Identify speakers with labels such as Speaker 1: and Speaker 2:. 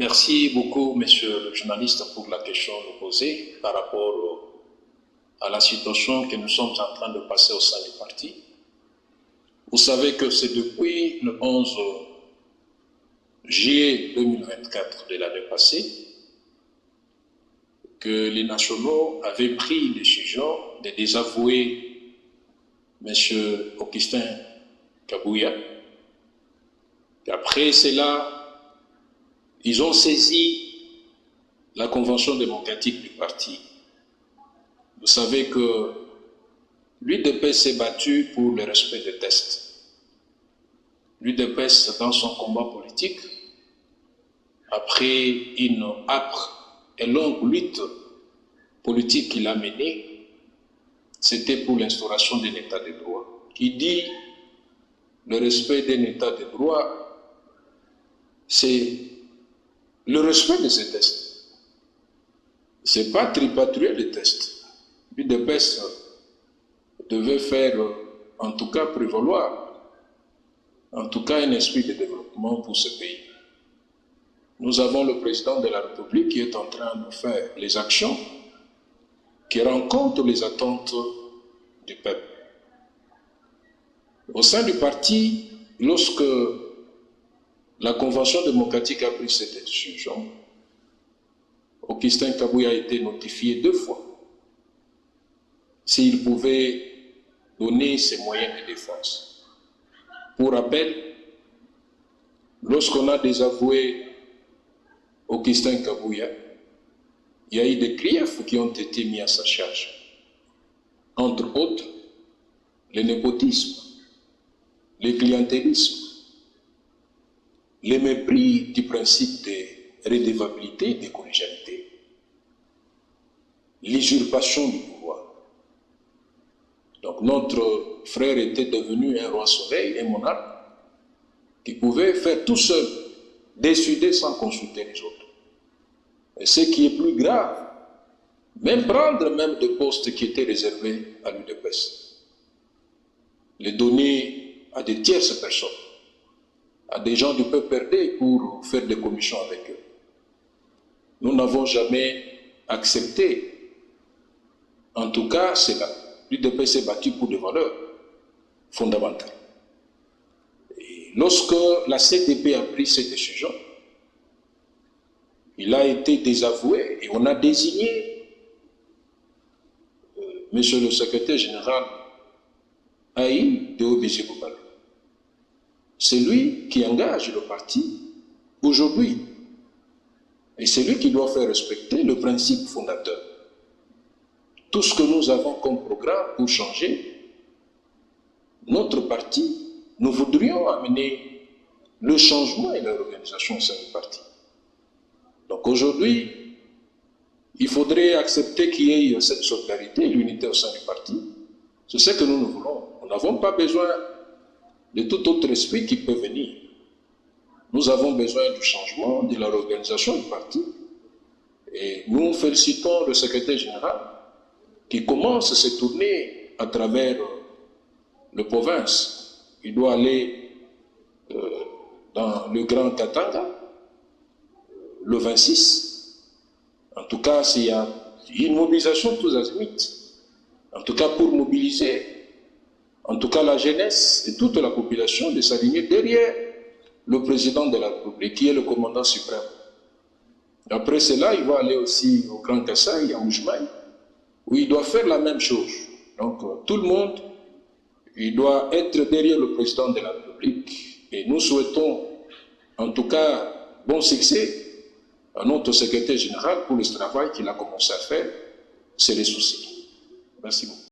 Speaker 1: Merci beaucoup, monsieur le journaliste, pour la question posée par rapport à la situation que nous sommes en train de passer au sein du parti. Vous savez que c'est depuis le 11 juillet 2024 de l'année passée que les nationaux avaient pris la décision de désavouer M. Augustin Kabouya. Après cela, ils ont saisi la convention démocratique du parti. Vous savez que l'UDPS s'est battu pour le respect des tests. L'UDPS, dans son combat politique, après une âpre et longue lutte politique qu'il a menée, c'était pour l'instauration d'un état de droit. Qui dit le respect d'un état de droit, c'est le respect de ces tests. Ce n'est pas tripatouiller les tests. L'UDPS devait faire, en tout cas prévaloir, en tout cas un esprit de développement pour ce pays. Nous avons le président de la République qui est en train de faire les actions qui rencontrent les attentes du peuple. Au sein du parti, lorsque la Convention démocratique a pris cette décision, Augustin Kabouya a été notifié 2 fois s'il pouvait donner ses moyens de défense. Pour rappel, lorsqu'on a désavoué Augustin Kabouya, il y a eu des griefs qui ont été mis à sa charge. Entre autres, le népotisme, le clientélisme, le mépris du principe de redevabilité et de collégialité, l'usurpation du pouvoir. Donc notre frère était devenu un roi soleil, un monarque, qui pouvait faire tout seul, décider sans consulter les autres. Et ce qui est plus grave, même prendre même des postes qui étaient réservés à l'UDPS, les donner à des tierces personnes, à des gens du peuple perdu pour faire des commissions avec eux. Nous n'avons jamais accepté, en tout cas cela. L'UDPS s'est battu pour des valeurs fondamentales. Et lorsque la CDP a pris cette décision, il a été désavoué et on a désigné monsieur le secrétaire général Aïe de OBG Bobalo. C'est lui qui engage le parti aujourd'hui. Et c'est lui qui doit faire respecter le principe fondateur. Tout ce que nous avons comme programme pour changer notre parti, nous voudrions amener le changement et la réorganisation au sein du parti. Donc aujourd'hui, il faudrait accepter qu'il y ait cette solidarité et l'unité au sein du parti. C'est ce que nous voulons. Nous n'avons pas besoin de tout autre esprit qui peut venir. Nous avons besoin du changement, de la réorganisation du parti. Et nous félicitons le secrétaire général qui commence ses tournées à travers la province. Il doit aller dans le Grand Katanga, le 26. En tout cas, s'il y a une mobilisation tous azimuts, en tout cas pour mobiliser, en tout cas la jeunesse et toute la population de s'aligner derrière le président de la République qui est le commandant suprême. Après cela, il va aller aussi au Grand Kassai, à Oujmaï, où il doit faire la même chose. Donc tout le monde, il doit être derrière le président de la République. Et nous souhaitons, en tout cas, bon succès à notre secrétaire général pour le travail qu'il a commencé à faire. C'est les soucis. Merci beaucoup.